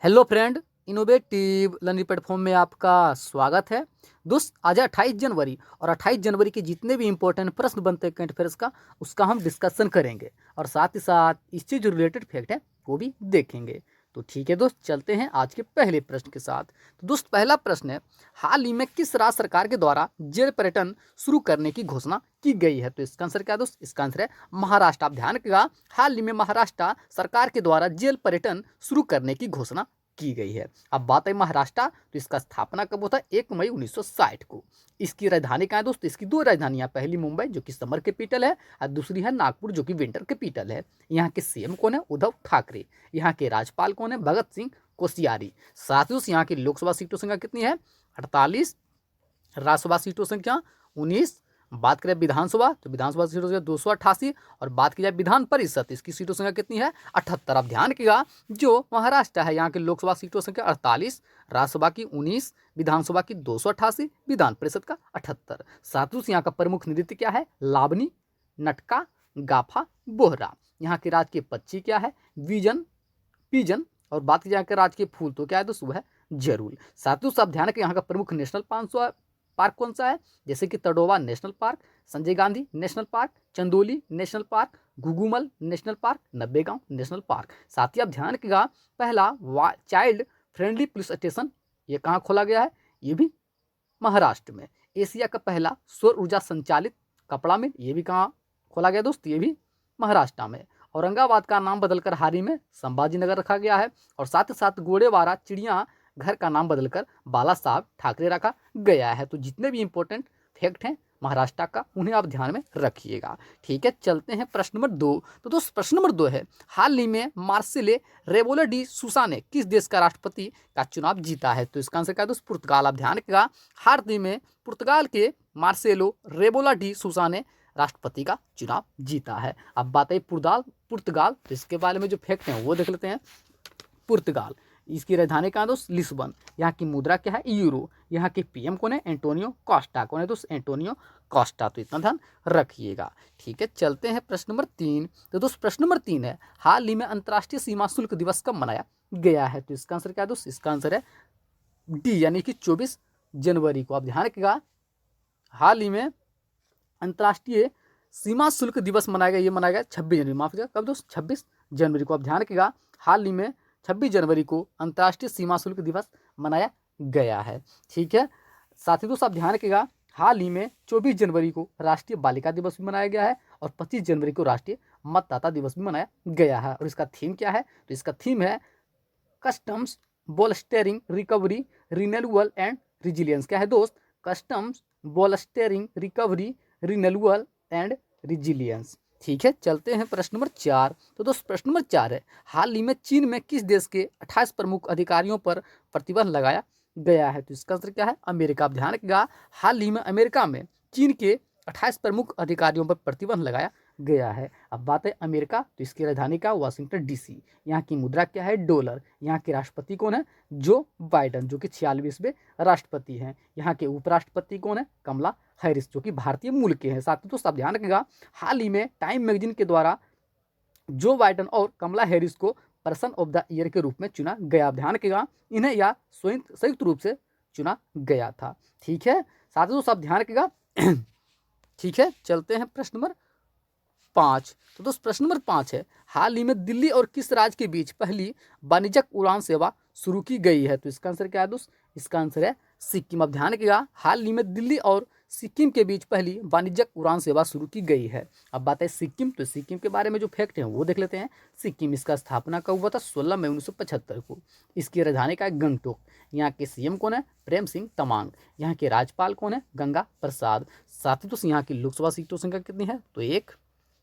Hello friend, innovative learning platform में आपका स्वागत है। दोस्त, आज है 28 जनवरी और 28 जनवरी के जितने भी इंपॉर्टेंट प्रश्न बनते हैं करंट अफेयर्स का उसका हम डिस्कशन करेंगे और साथ ही साथ इससे जो रिलेटेड फैक्ट है वो भी देखेंगे। तो ठीक है दोस्त, चलते हैं आज के पहले प्रश्न के साथ। तो दोस्त, पहला प्रश्न है, हाल ही में किस राज्य सरकार के द्वारा जेल पर्यटन शुरू करने की घोषणा की गई है? तो इसका आंसर क्या है दोस्त? इसका आंसर है महाराष्ट्र। आप ध्यान रखिएगा, हाल ही में महाराष्ट्र सरकार के द्वारा जेल पर्यटन शुरू करने की घोषणा की गई है। अब बात है महाराष्ट्र, तो इसका स्थापना कब हुआ था? 1 मई 1960 को। इसकी राजधानी कहाँ है दोस्त? इसकी दो राजधानियां, पहली मुंबई जो कि समर कैपिटल है और दूसरी है नागपुर जो कि विंटर कैपिटल है। यहाँ के सीएम कौन है? उद्धव ठाकरे। यहाँ के राज्यपाल कौन है? भगत सिंह कोश्यारी। साथ ही यहाँ की लोकसभा सीटों संख्या कितनी है? 48। राज्यसभा सीटों संख्या 19। बात करें विधानसभा, तो विधानसभा सीटों संख्या 288 और बात की जाए विधान परिषद, इसकी सीटों संख्या कितनी है? 78। अब ध्यान रखिएगा, जो महाराष्ट्र है यहाँ की लोकसभा सीटों संख्या 48, राज्यसभा की 19, विधानसभा की 288, विधान परिषद का 78। साथ ही यहाँ का प्रमुख नृत्य क्या है? लावनी, नटका, गाफा, बोहरा। यहाँ की राज्य के पक्षी क्या है? Vision, pigeon. और बात की जाए राज्य के फूल तो क्या है दोस्तों? है जरूल। साथ ही आप ध्यान रखें, यहाँ का प्रमुख नेशनल पार्क कौन सा है? जैसे कि Tadoba national park, Sanjay Gandhi national park, Chandoli national park, Gugamal national park, Navegaon national park. साथ ही आप ध्यान रखिएगा, पहला चाइल्ड फ्रेंडली पुलिस स्टेशन ये कहाँ खोला गया है? ये भी महाराष्ट्र में। एशिया का पहला सौर ऊर्जा संचालित कपड़ा मिल ये भी कहाँ खोला गया दोस्त? ये भी महाराष्ट्र में। औरंगाबाद का नाम बदलकर हाल ही में संभाजी नगर रखा गया है। और साथ ही साथ गोड़ेवाड़ा चिड़िया घर का नाम बदलकर बाला साहब ठाकरे रखा गया है। तो जितने भी इंपॉर्टेंट फैक्ट हैं महाराष्ट्र का उन्हें आप ध्यान में रखिएगा। ठीक है, चलते हैं प्रश्न नंबर 2। तो दोस्त, प्रश्न नंबर 2 है, हाल ही में मार्सेलो रेबेलो डी सूसा ने किस देश का राष्ट्रपति का चुनाव जीता है? तो इसका आंसर क्या है दोस्त? पुर्तगाल। आप ध्यान रखिएगा, हाल ही में पुर्तगाल के मार्सेलो रेबेलो डी सूसा ने राष्ट्रपति का चुनाव जीता है। अब बात है पुर्तगाल, तो इसके बारे में जो फैक्ट हैं वो देख लेते हैं। पुर्तगाल, इसकी राजधानी कहाँ दोस्त? लिस्बन। यहाँ की मुद्रा क्या है? यूरो। यहाँ के पीएम कौन है? Antonio Costa. कौन है दोस्त? Antonio Costa. तो इतना ध्यान रखिएगा। ठीक है, चलते हैं प्रश्न नंबर 3। तो दोस्त, प्रश्न नंबर 3 है, हाल ही में अंतर्राष्ट्रीय सीमा शुल्क दिवस कब मनाया गया है? तो इसका आंसर क्या है दोस्त? इसका आंसर है डी, यानी कि 24 जनवरी को। आप ध्यान रखिएगा, हाल ही में अंतर्राष्ट्रीय सीमा शुल्क दिवस मनाया गया, ये मनाया गया 26 जनवरी, माफ कीजिएगा, कब दोस्त? 26 जनवरी को। आप ध्यान रखिएगा, हाल ही में 26 जनवरी को अंतर्राष्ट्रीय सीमा शुल्क दिवस मनाया गया है। ठीक है, साथ ही दोस्त आप ध्यान रखिएगा, हाल ही में 24 जनवरी को राष्ट्रीय बालिका दिवस भी मनाया गया है और 25 जनवरी को राष्ट्रीय मतदाता दिवस भी मनाया गया है। और इसका थीम क्या है? तो इसका थीम है customs bolstering recovery renewal and resilience. क्या है दोस्त? Customs bolstering recovery renewal and resilience. ठीक है, चलते हैं प्रश्न नंबर 4। तो दोस्त, प्रश्न नंबर 4 है, हाल ही में चीन में किस देश के 28 प्रमुख अधिकारियों पर प्रतिबंध लगाया गया है? तो इसका आंसर क्या है? अमेरिका। आप ध्यान रखिएगा, हाल ही में अमेरिका में चीन के 28 प्रमुख अधिकारियों पर प्रतिबंध लगाया गया है। अब बात है अमेरिका, तो इसकी राजधानी का वाशिंगटन डीसी। यहाँ की मुद्रा क्या है? डॉलर। यहाँ के राष्ट्रपति कौन है? जो बाइडन, जो कि 46वें राष्ट्रपति हैं। यहाँ के उपराष्ट्रपति कौन है? कमला हैरिस, जो कि भारतीय मूल के हैं। साथ ही दोस्तों आप ध्यान रखिएगा, हाल ही में टाइम मैगजीन के द्वारा जो बाइडन और कमला हैरिस को पर्सन ऑफ द ईयर के रूप में चुना गया। ध्यान रखिएगा, इन्हें या संयुक्त रूप से चुना गया था। ठीक है, साथ ही दोस्तों आप ध्यान रखिएगा। ठीक है, चलते हैं प्रश्न नंबर 5। तो दोस्त, प्रश्न नंबर 5 है, हाल ही में दिल्ली और किस राज्य के बीच पहली वाणिज्यिक उड़ान सेवा शुरू की गई है? तो इसका आंसर क्या है दोस्त? इसका आंसर है सिक्किम। अब ध्यान रखिएगा, हाल ही में दिल्ली और सिक्किम के बीच पहली वाणिज्यिक उड़ान सेवा शुरू की गई है। अब बात है सिक्किम, तो सिक्किम के बारे में जो फैक्ट है वो देख लेते हैं। सिक्किम, इसका स्थापना कब हुआ था? 16 मई 1975 को। इसकी राजधानी का है गंगटोक। यहाँ के सीएम कौन है? प्रेम सिंह तमांग। यहाँ के राज्यपाल कौन है? गंगा प्रसाद। साथ ही दोस्तों यहाँ की लोकसभा सीटों संख्या कितनी है? तो 1।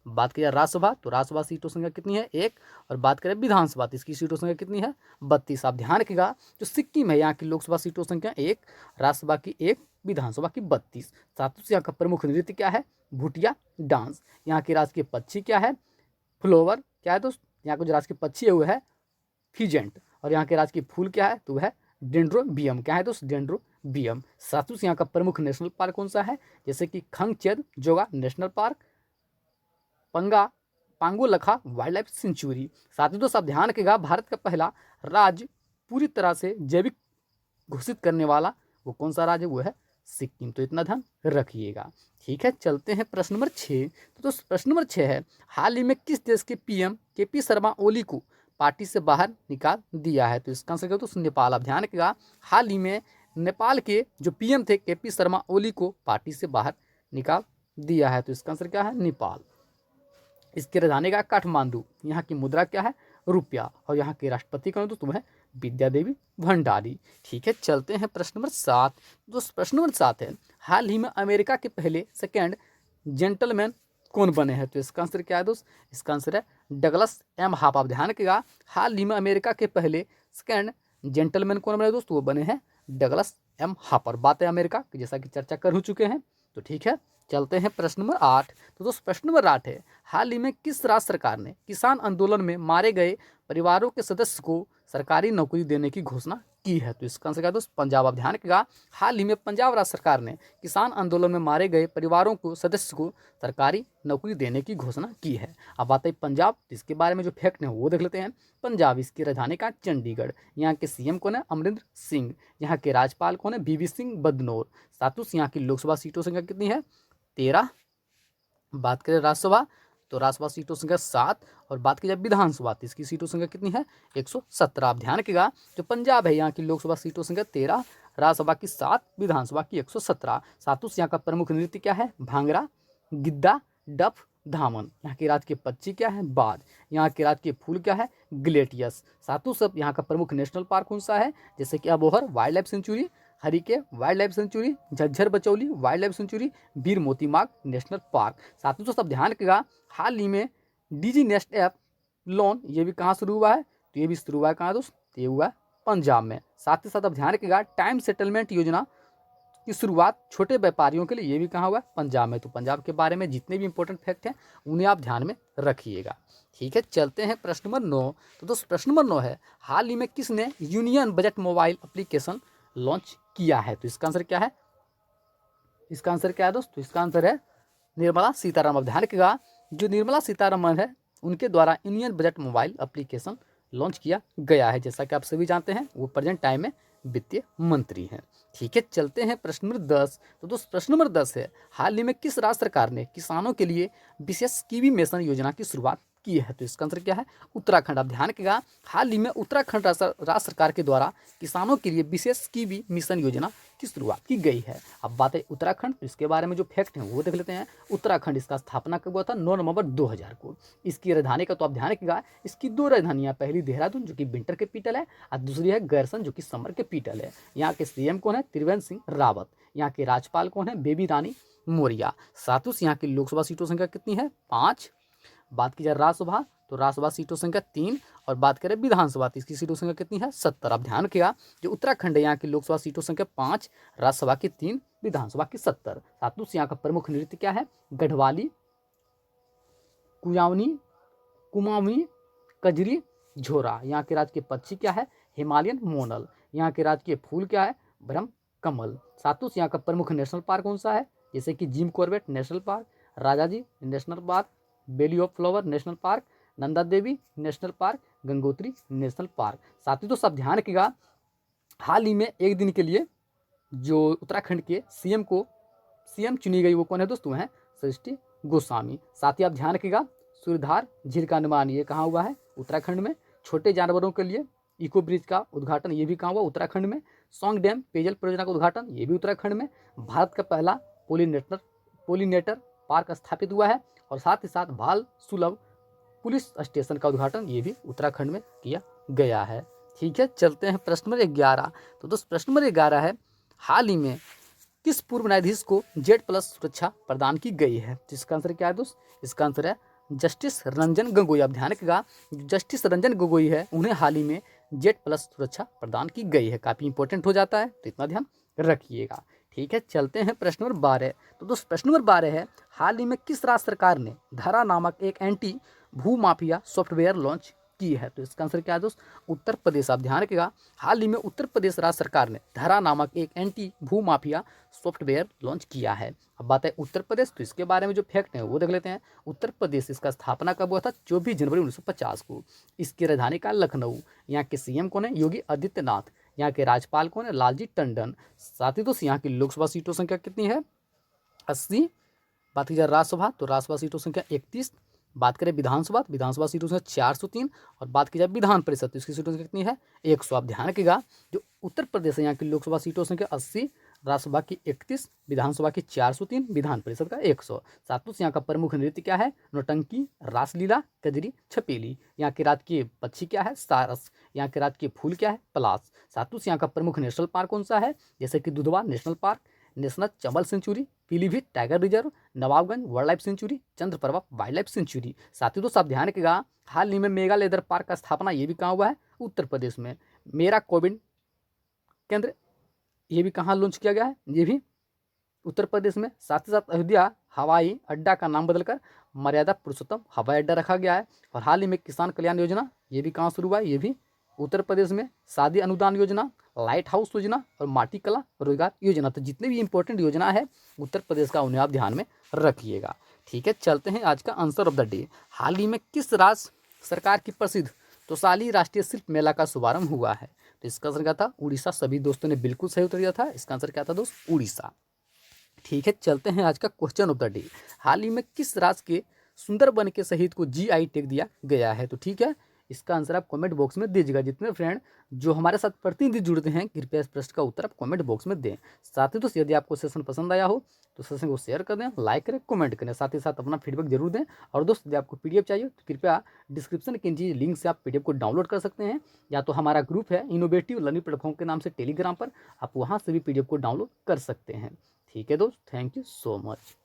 बात करें राज्यसभा, तो राज्यसभा सीटों संख्या कितनी है? 1। और बात करें विधानसभा, तो इसकी सीटों संख्या कितनी है? 32। आप ध्यान रखिएगा, जो सिक्किम है यहाँ की लोकसभा सीटों संख्या 1, राज्यसभा की 1, विधानसभा की 32। साथ ही यहाँ का प्रमुख नृत्य क्या है? भुटिया डांस। यहाँ के राजकीय पक्षी क्या है? फ्लोवर। क्या है दोस्त? यहाँ का जो राजकीय पक्षी है वो है फिजेंट। और यहाँ के राजकीय फूल क्या है? तो वह है डेंड्रोबियम। क्या है दोस्त? डेंड्रोबियम। साथ ही यहाँ का प्रमुख नेशनल पार्क कौन सा है? जैसे कि Khangchendzonga national park, Pangolakha wildlife sanctuary. साथ ही दोस्तों आप ध्यान रखिएगा, भारत का पहला राज्य पूरी तरह से जैविक घोषित करने वाला वो कौन सा राज्य, वो है सिक्किम। तो इतना ध्यान रखिएगा। ठीक है, चलते हैं प्रश्न नंबर 6। तो प्रश्न नंबर 6 है, हाल ही में किस देश के पीएम केपी शर्मा ओली को पार्टी से बाहर निकाल दिया है? तो इसका आंसर क्या, तो नेपाल। आप ध्यान रखिएगा, हाल ही में नेपाल के जो पीएम थे केपी शर्मा ओली को पार्टी से बाहर निकाल दिया है। तो इसका आंसर क्या है, नेपाल। इसकी राजधानी का काठमांडू। यहाँ की मुद्रा क्या है, रुपया। और यहाँ के राष्ट्रपति कौन है दोस्तों, है विद्या देवी भंडारी। ठीक है, चलते हैं प्रश्न नंबर 7। दोस्त प्रश्न नंबर 7 है, हाल ही में अमेरिका के पहले सेकंड जेंटलमैन कौन बने हैं? तो इसका आंसर क्या है दोस्त, इसका आंसर है डगलस एम हाप। आप ध्यान रखिएगा, हाल ही में अमेरिका के पहले सेकंड जेंटलमैन कौन बने दोस्त, वो बने हैं डगलस एम हापर। बात है अमेरिका की, जैसा कि चर्चा कर हो चुके हैं। तो ठीक है, चलते हैं प्रश्न नंबर 8। तो दोस्त प्रश्न नंबर 8 है, हाल ही में किस राज्य सरकार ने किसान आंदोलन में मारे गए परिवारों के सदस्य को सरकारी नौकरी देने की घोषणा की है? तो इसका आंसर क्या दोस्त, पंजाब। आप ध्यान रखिएगा, हाल ही में पंजाब राज्य सरकार ने किसान आंदोलन में मारे गए परिवारों को सदस्य को सरकारी नौकरी देने की घोषणा की है। अब बात है पंजाब, इसके बारे में जो फैक्ट है वो देख लेते हैं। पंजाब, इसकी राजधानी का चंडीगढ़। यहाँ के सीएम कौन है, अमरिंदर सिंह। यहाँ के राज्यपाल कौन है, बीवी सिंह बदनौर। सातुस यहाँ की लोकसभा सीटों संख्या कितनी है, 13। बात करें राज्यसभा, तो राज्यसभा सीटों संख्या 7। और बात की जाए विधानसभा, तो इसकी सीटों संख्या कितनी है, 117। आप ध्यान रखिएगा, जो पंजाब है यहाँ की लोकसभा सीटों संख्या 13, राज्यसभा की 7, विधानसभा की 117। सातुस यहाँ का प्रमुख नृत्य क्या है, भांगड़ा, गिद्दा, डफ, धामन। यहाँ की राज्य के पक्षी क्या है, बाज। यहाँ के राज्य के फूल क्या है, ग्लेटियस। सातुस अब यहाँ का प्रमुख नेशनल पार्क कौन सा है, जैसे कि Abohar wildlife sanctuary, Harike wildlife sanctuary, Jhajjar Bachauli wildlife sanctuary, Bir Moti Marg national park. साथ ही सब ध्यान रखिएगा, हाल ही में डीजी नेस्ट ऐप लोन ये भी कहाँ शुरू हुआ है, तो ये भी शुरू हुआ है कहाँ दोस्त, तो ये हुआ है पंजाब में। साथ ही साथ अब ध्यान रखिएगा, टाइम सेटलमेंट योजना की शुरुआत छोटे व्यापारियों के लिए ये भी कहाँ हुआ है, पंजाब में। तो पंजाब के बारे में जितने भी इंपॉर्टेंट फैक्ट हैं उन्हें आप ध्यान में रखिएगा। ठीक है, चलते हैं प्रश्न नंबर 9। तो दोस्त प्रश्न नंबर 9 है, हाल ही में किसने union budget mobile application launch किया है? तो इसका आंसर क्या है, इसका आंसर क्या है दोस्त, तो इसका आंसर है निर्मला सीतारमण। ध्यान रखिएगा, जो निर्मला सीतारमण है उनके द्वारा union budget mobile application launch किया गया है। जैसा कि आप सभी जानते हैं वो प्रेजेंट टाइम में वित्तीय मंत्री हैं। ठीक है, चलते हैं प्रश्न नंबर 10। तो दोस्त प्रश्न नंबर 10 है, हाल ही में किस राज्य सरकार ने किसानों के लिए विशेष कीवी मिशन योजना की शुरुआत की है? तो इसका आंसर क्या है, उत्तराखंड। आप ध्यान रखिएगा, हाल ही में उत्तराखंड राज्य सरकार के द्वारा किसानों के लिए विशेष कीवी मिशन योजना की शुरुआत की गई है। अब बात है उत्तराखंड, तो इसके बारे में जो फैक्ट हैं वो देख लेते हैं। उत्तराखंड, इसका स्थापना कब हुआ था, 9 नवंबर 2000 को। इसकी राजधानी का तो आप ध्यान रखिएगा, इसकी 2 राजधानियां, पहली देहरादून जो कि विंटर कैपिटल है और दूसरी है गैरसन जो कि समर कैपिटल है। यहाँ के सीएम कौन है, त्रिवेंद्र सिंह रावत। यहाँ के राज्यपाल कौन है, बेबी रानी मौर्य। सातुस यहाँ की लोकसभा सीटों संख्या कितनी है, 5। बात की जाए राज्यसभा, तो राज्यसभा सीटों संख्या 3। और बात करें विधानसभा, तो इसकी सीटों संख्या कितनी है, 70। आप ध्यान रखिएगा, जो उत्तराखंड है यहाँ की लोकसभा सीटों संख्या 5, राज्यसभा की 3, विधानसभा की 70। सातुस यहाँ का प्रमुख नृत्य क्या है, गढ़वाली, कुमाऊनी, कजरी, झोरा। यहाँ के राज्य के पक्षी क्या है, हिमालयन मोनल। यहाँ के राज्य के फूल क्या है, ब्रह्म कमल। सातुस यहाँ का प्रमुख नेशनल पार्क कौन सा है, जैसे कि Jim Corbett national park, Rajaji national park, valley of flower national park, Nanda Devi national park, Gangotri national park. साथ ही तो सब ध्यान रखिएगा, हाल ही में एक दिन के लिए जो उत्तराखंड के सीएम चुनी गई वो कौन है दोस्तों, है सृष्टि गोस्वामी। साथ ही आप ध्यान रखिएगा, सूर्यधार झील का निर्माण ये कहाँ हुआ है, उत्तराखंड में। छोटे जानवरों के लिए इको ब्रिज का उद्घाटन ये भी कहाँ हुआ, उत्तराखंड में। सौंग डैम पेयजल परियोजना का उद्घाटन ये भी उत्तराखंड में। भारत का पहला पोलिनेटर पार्क स्थापित हुआ है। और साथ ही साथ बाल सुलभ पुलिस स्टेशन का उद्घाटन ये भी उत्तराखंड में किया गया है। ठीक है, चलते हैं प्रश्न नंबर 11। तो दोस्त प्रश्न नंबर 11 है, हाल ही में किस पूर्व न्यायाधीश को Z+ सुरक्षा प्रदान की गई है? तो इसका आंसर क्या है दोस्त, इसका आंसर है जस्टिस रंजन गोगोई। आप ध्यान रखिएगा, जस्टिस रंजन गोगोई है उन्हें हाल ही में Z+ सुरक्षा प्रदान की गई है। काफ़ी इंपॉर्टेंट हो जाता है, तो इतना ध्यान रखिएगा। ठीक है, चलते हैं प्रश्न नंबर 12। तो दोस्त प्रश्न नंबर 12 है, हाल ही में किस राज्य सरकार ने धारा नामक एक एंटी भू माफिया सॉफ्टवेयर लॉन्च की है। तो इसका आंसर क्या है दोस्त? उत्तर प्रदेश। आप ध्यान रखिएगा, हाल ही में उत्तर प्रदेश राज्य सरकार ने धरा नामक एक एंटी भू माफिया सॉफ्टवेयर लॉन्च किया है। अब बात है उत्तर प्रदेश, तो इसके बारे में जो फैक्ट है वो देख लेते हैं। उत्तर प्रदेश, इसका स्थापना कब हुआ था? 24 जनवरी 1950 को। इसकी राजधानी का लखनऊ। यहाँ के सीएम कौन है? योगी आदित्यनाथ। यहाँ के राज्यपाल कौन है? लालजी टंडन। साथ ही दोस्त यहाँ की लोकसभा सीटों संख्या कितनी है? 80। बात की जाए राज्यसभा, तो राज्यसभा सीटों संख्या 31। बात करें विधानसभा, तो विधानसभा सीटों संख्या 403। और बात की जाए विधान परिषद, तो इसकी सीटों संख्या कितनी है? 100। आप ध्यान रखिएगा, जो उत्तर प्रदेश है यहाँ की लोकसभा सीटों संख्या 80, राज्यसभा की 31, विधानसभा की 403, विधान परिषद का 100। साथ ही यहाँ का प्रमुख नृत्य क्या है? नौटंकी, रासलीला, कजरी, छपेली। यहाँ के राज्य की पक्षी क्या है? सारस। यहाँ के राज्य के फूल क्या है? पलाश। साथ ही यहाँ का प्रमुख नेशनल पार्क कौन सा है? जैसे कि Dudhwa national park, national Chambal sanctuary, Pilibhit tiger reserve, Nawabganj wildlife sanctuary, Chandraprabha wildlife sanctuary. साथ ही दोस्तों आप ध्यान रखिएगा, हाल ही में मेगा लेदर पार्क का स्थापना ये भी कहाँ हुआ है? उत्तर प्रदेश में। मेरा कोविड केंद्र ये भी कहाँ लॉन्च किया गया है? ये भी उत्तर प्रदेश में। साथ ही साथ अयोध्या हवाई अड्डा का नाम बदलकर मर्यादा पुरुषोत्तम हवाई अड्डा रखा गया है। और हाल ही में किसान कल्याण योजना ये भी कहाँ शुरू हुआ है? ये भी उत्तर प्रदेश में। शादी अनुदान योजना, लाइट हाउस योजना और माटी कला रोजगार योजना। तो जितने भी इंपॉर्टेंट योजना है उत्तर प्रदेश का, उन्हें आप ध्यान में रखिएगा। ठीक है, चलते हैं आज का आंसर ऑफ द डे। हाल ही में किस राज्य सरकार की प्रसिद्ध तोसाली राष्ट्रीय शिल्प मेला का शुभारंभ हुआ है? तो इसका आंसर क्या था? उड़ीसा। सभी दोस्तों ने बिल्कुल सही उत्तर दिया था। इसका आंसर क्या था दोस्त? उड़ीसा। ठीक है, चलते हैं आज का क्वेश्चन ऑफ द डे। हाल ही में किस राज्य के सुंदरबन के शहीद को जीआई टैग दिया गया है? तो ठीक है, इसका आंसर आप कमेंट बॉक्स में दीजिएगा। जितने फ्रेंड जो हमारे साथ प्रतिनिधि जुड़ते हैं, कृपया इस प्रश्न का उत्तर आप कमेंट बॉक्स में दें। साथ ही दोस्तों यदि आपको सेशन पसंद आया हो तो सेशन को शेयर कर दें, लाइक करें, कमेंट करें। साथ ही साथ अपना फीडबैक जरूर दें। और दोस्त यदि आपको पीडीएफ चाहिए तो कृपया डिस्क्रिप्शन के नीचे लिंक से आप पीडीएफ को डाउनलोड कर सकते हैं, या तो हमारा ग्रुप है इनोवेटिव लर्निंग प्लेटफॉर्म के नाम से टेलीग्राम पर, आप वहाँ से भी पीडीएफ को डाउनलोड कर सकते हैं। ठीक है दोस्त, थैंक यू सो मच।